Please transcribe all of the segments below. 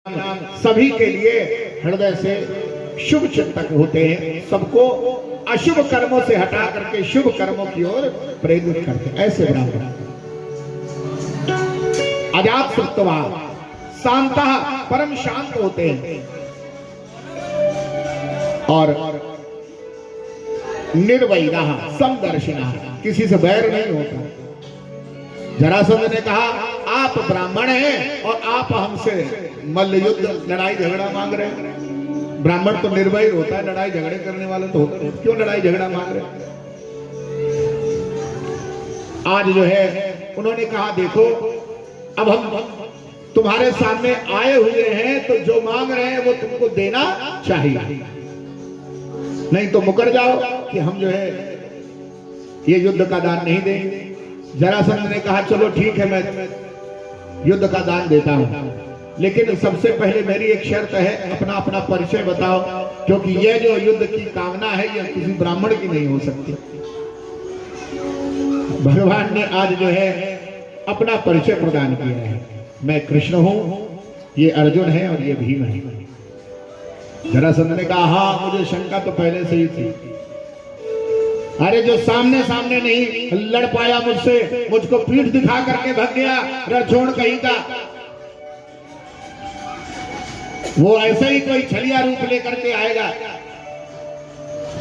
सभी के लिए हृदय से शुभ चिंतक होते हैं, सबको अशुभ कर्मों से हटा करके शुभ कर्मों की ओर प्रेरित करते हैं। ऐसे ब्राह्मण अजात सत्वा शांता परम शांत होते हैं और निर्वैरा समदर्शिना किसी से बैर नहीं होता। जरासंध ने कहा आप ब्राह्मण हैं और आप हमसे मल्ल युद्ध लड़ाई झगड़ा मांग रहे हैं। ब्राह्मण तो निर्भय होता है, लड़ाई झगड़े करने वाले तो होते हैं, क्यों लड़ाई झगड़ा मांग रहे हैं। आज जो है उन्होंने कहा देखो अब हम तुम्हारे सामने आए हुए हैं तो जो मांग रहे हैं वो तुमको देना चाहिए, नहीं तो मुकर जाओ कि हम जो है ये युद्ध का दान नहीं देंगे। जरासंध ने कहा चलो ठीक है मैं युद्ध का दान देता हूं, लेकिन सबसे पहले मेरी एक शर्त है, अपना अपना परिचय बताओ, क्योंकि यह जो युद्ध की कामना है यह किसी ब्राह्मण की नहीं हो सकती। भगवान ने आज जो है अपना परिचय प्रदान किया है, मैं कृष्ण हूं, ये अर्जुन है और ये भीम है। जरासंध ने कहा हाँ मुझे शंका तो पहले से ही थी, अरे जो सामने सामने नहीं लड़ पाया मुझसे, मुझको पीठ दिखा करके भाग गया रणछोड़ कहीं का, वो ऐसे ही कोई छलिया रूप लेकर के आएगा।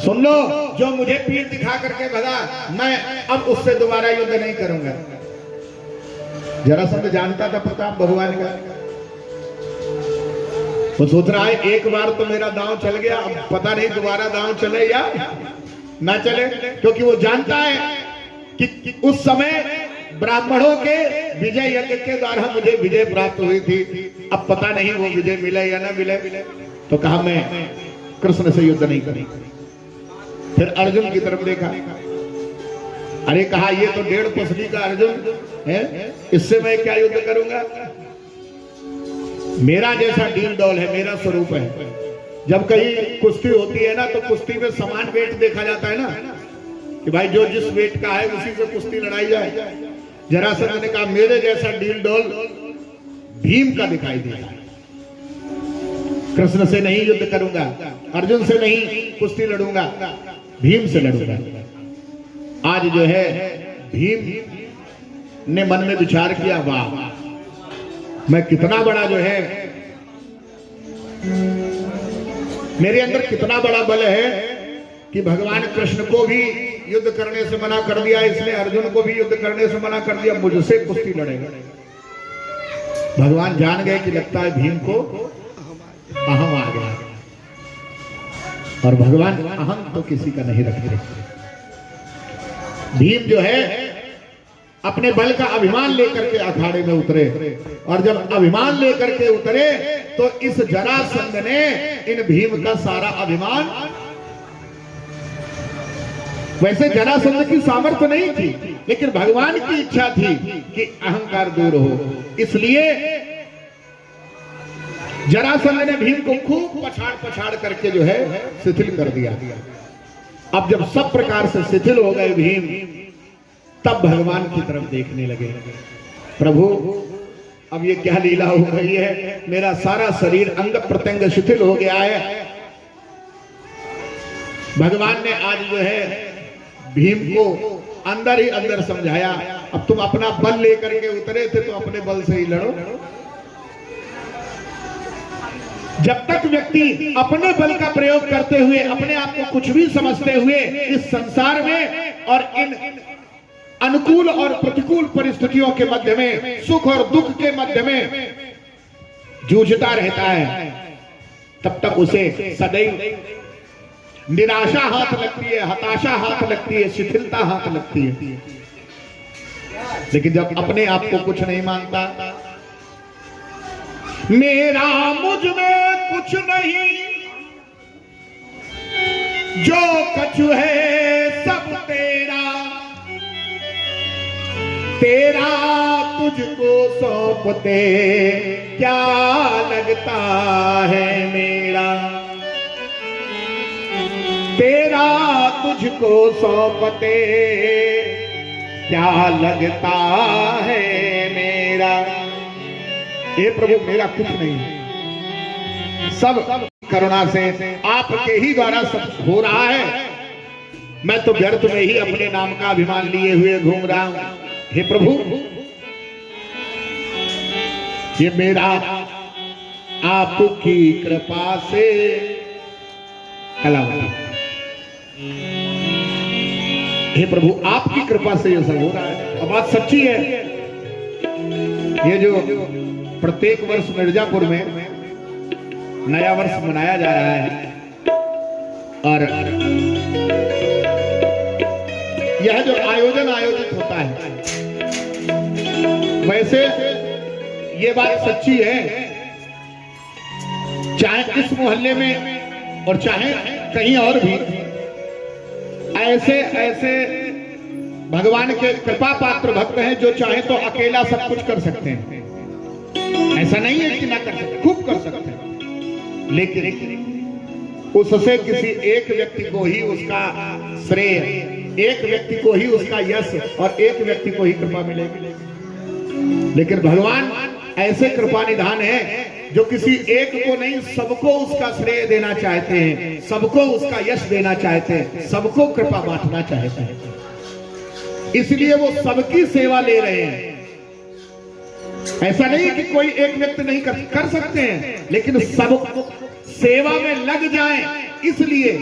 सुन लो, जो मुझे पीठ दिखा करके भगा मैं अब उससे दोबारा युद्ध नहीं करूंगा। जरासंध जानता था प्रताप भगवान का, वो सोच रहा है एक बार तो मेरा दांव चल गया, अब पता नहीं दोबारा दांव चले या ना चले, क्योंकि वो जानता है कि उस समय ब्राह्मणों के विजय यज्ञ के द्वारा मुझे विजय प्राप्त हुई थी, अब पता नहीं वो विजय मिले या ना मिले। तो कहा मैं कृष्ण से युद्ध नहीं करूंगा। फिर अर्जुन की तरफ देखा, अरे कहा ये तो 1.5 पसली का अर्जुन है, इससे मैं क्या युद्ध करूंगा, मेरा जैसा डील डॉल है, मेरा स्वरूप है। जब कहीं कुश्ती होती है ना तो कुश्ती में समान वेट देखा जाता है ना, कि भाई जो जिस वेट का है उसी से कुश्ती लड़ाई जाए। जरासंध ने कहा मेरे जैसा डील डॉल भीम का दिखाई दिया, कृष्ण से नहीं युद्ध करूंगा, अर्जुन से नहीं कुश्ती लड़ूंगा, भीम से लड़ूंगा। आज जो है भीम ने मन में विचार किया, वाह मैं कितना बड़ा जो है, मेरे अंदर कितना बड़ा बल है कि भगवान कृष्ण को भी युद्ध करने से मना कर दिया, इसने अर्जुन को भी युद्ध करने से मना कर दिया, मुझसे कुश्ती लड़ेगा। भगवान जान गए कि लगता है भीम को अहम आ गया, और भगवान अहम तो किसी का नहीं रखते। भीम जो है अपने बल का अभिमान लेकर के अखाड़े में उतरे, और जब अभिमान लेकर के उतरे तो इस जरासंध ने इन भीम का सारा अभिमान, वैसे जरासंध की सामर्थ्य नहीं थी, लेकिन भगवान की इच्छा थी कि अहंकार दूर हो, इसलिए जरासंध ने भीम को खूब पछाड़ पछाड़ करके जो है शिथिल कर दिया। अब जब सब प्रकार से शिथिल हो गए भीम, तब भगवान की तरफ देखने लगे, प्रभु अब ये क्या लीला हो रही है, मेरा सारा शरीर अंग प्रत्यंग शिथिल हो गया है। भगवान ने आज जो है भीम को अंदर ही अंदर समझाया, अब तुम अपना बल लेकर के उतरे थे तो अपने बल से ही लड़ो। जब तक व्यक्ति अपने बल का प्रयोग करते हुए अपने आप को कुछ भी समझते हुए इस संसार में और इन अनुकूल और प्रतिकूल परिस्थितियों के मध्य में, सुख और दुख के मध्य में जूझता रहता है, तब तक उसे सदैव निराशा हाथ लगती है, हताशा हाथ लगती है, शिथिलता हाथ लगती है। लेकिन जब अपने आप को कुछ नहीं मानता, मेरा मुझ में कुछ नहीं, जो कछु है सब तेरा, तेरा तुझको सौंपते क्या लगता है मेरा, तेरा तुझको सौंपते क्या लगता है मेरा। हे प्रभु मेरा कुछ नहीं, सब करुणा से आपके ही द्वारा सब हो रहा है। मैं तो व्यर्थ में ही अपने नाम का अभिमान लिए हुए घूम रहा हूं। हे प्रभु, ये मेरा आपकी कृपा से कलावती, हे प्रभु आपकी कृपा से ये सब हो रहा है। अब बात सच्ची है। ये जो प्रत्येक वर्ष मिर्जापुर में नया वर्ष मनाया जा रहा है और यह जो आयोजन आयोजित होता है, वैसे ये बात सच्ची है, चाहे इस मोहल्ले में और चाहे कहीं और भी ऐसे ऐसे भगवान के कृपा पात्र भक्त हैं जो चाहे तो अकेला सब कुछ कर सकते हैं। ऐसा नहीं है कि ना कर सकते, खूब कर सकते हैं, लेकिन उससे किसी एक व्यक्ति को ही उसका श्रेय, एक व्यक्ति को ही उसका यश और एक व्यक्ति को ही कृपा मिलेगी। लेकिन भगवान ऐसे कृपा निधान है जो किसी एक को नहीं, सबको उसका श्रेय देना चाहते हैं, सबको उसका यश देना चाहते हैं, सबको कृपा बांटना चाहते हैं। इसलिए वो सबकी सेवा ले रहे हैं। ऐसा नहीं कि कोई एक व्यक्ति नहीं कर सकते हैं, लेकिन सब सेवा में लग जाएं, इसलिए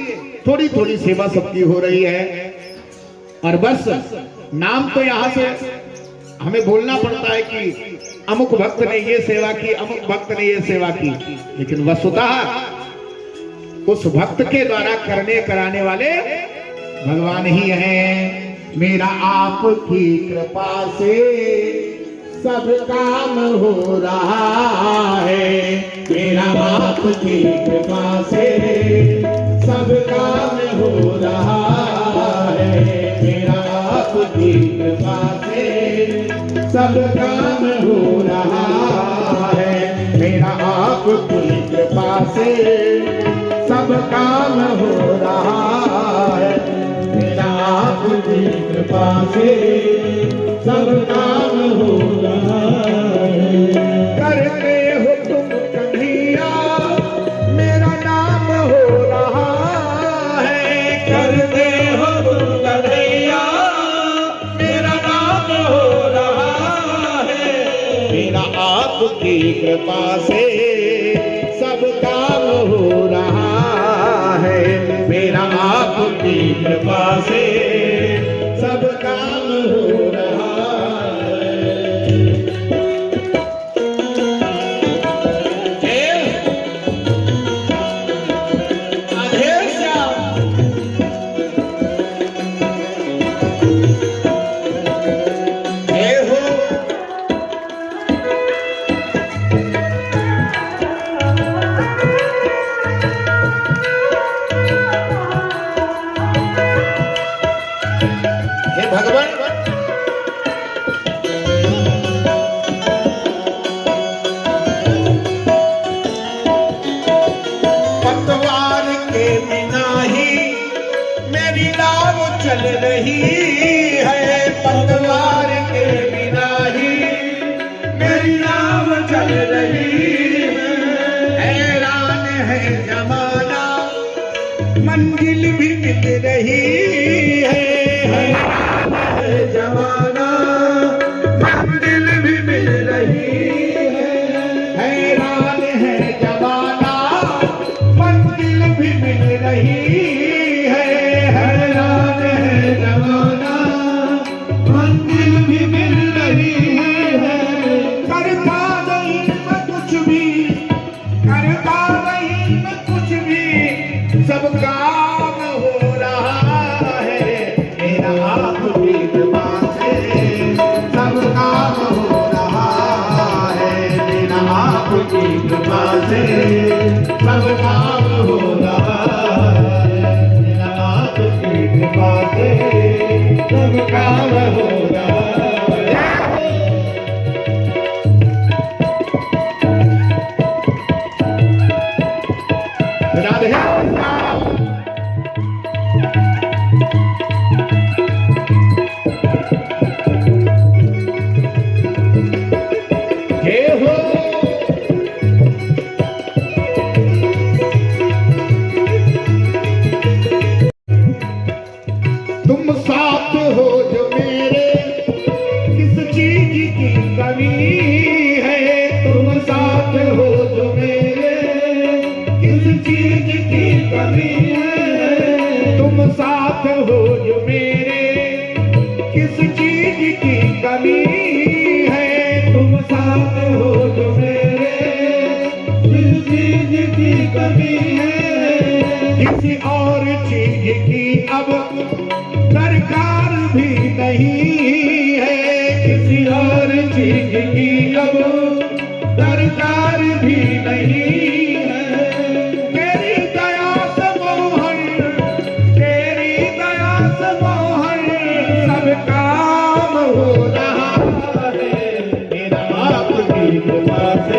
थोड़ी थोड़ी सेवा सबकी हो रही है। और बस नाम तो यहां से हमें बोलना पड़ता है कि अमुक भक्त ने ये सेवा की, अमुक भक्त ने ये सेवा की, लेकिन वस्तुतः उस भक्त के द्वारा करने कराने वाले भगवान ही हैं। मेरा आपकी कृपा से सब काम हो रहा है, मेरा आपकी कृपा से सब काम हो रहा है, मेरा आपकी कृपा से सब काम हो रहा है, मेरा आपकी कृपा से सब काम हो रहा है, मेरा आपकी कृपा से सब काम हो रहा है। करते हो तुम कन्हैया मेरा नाम हो रहा है, करते हो तुम कन्हैया मेरा नाम हो रहा है, मेरा आपकी कृपा से सब काम हो रहा है, मेरा आपकी कृपा से सब काम हो रहा है। चल रही है, पतवार के बिना ही मेरी नाव चल रही है, हैरान है जमाना मंजिल भी मिल रही है, हैरान है जमाना मंजिल भी मिल रही है, हैरान है जमाना मंजिल भी मिल रही है, हैरान है जमाना मंजिल भी मिल रही है। करता नहीं मैं कुछ भी, करता नहीं मैं कुछ भी, सब काम हो रहा है, मेरा आपकी कृपा से सब काम हो रहा है, मेरा आपकी कृपा से सब काम हो रहा है, मेरा आपकी कृपा से सब काम हो रहा है। राधे हे हो कमी है, तुम साथ हो जो मेरे, किस चीज की कमी है, तुम साथ हो जो मेरे, किस चीज की कमी है, तुम साथ हो जो मेरे, किस चीज की कमी है, किसी और चीज की अब दरकार भी नहीं है, किसी और चीज की अब दरकार भी नहीं है, तेरी दया से मोहन, तेरी दया से मोहन सब काम हो रहा है, मेरा आपकी कृपा से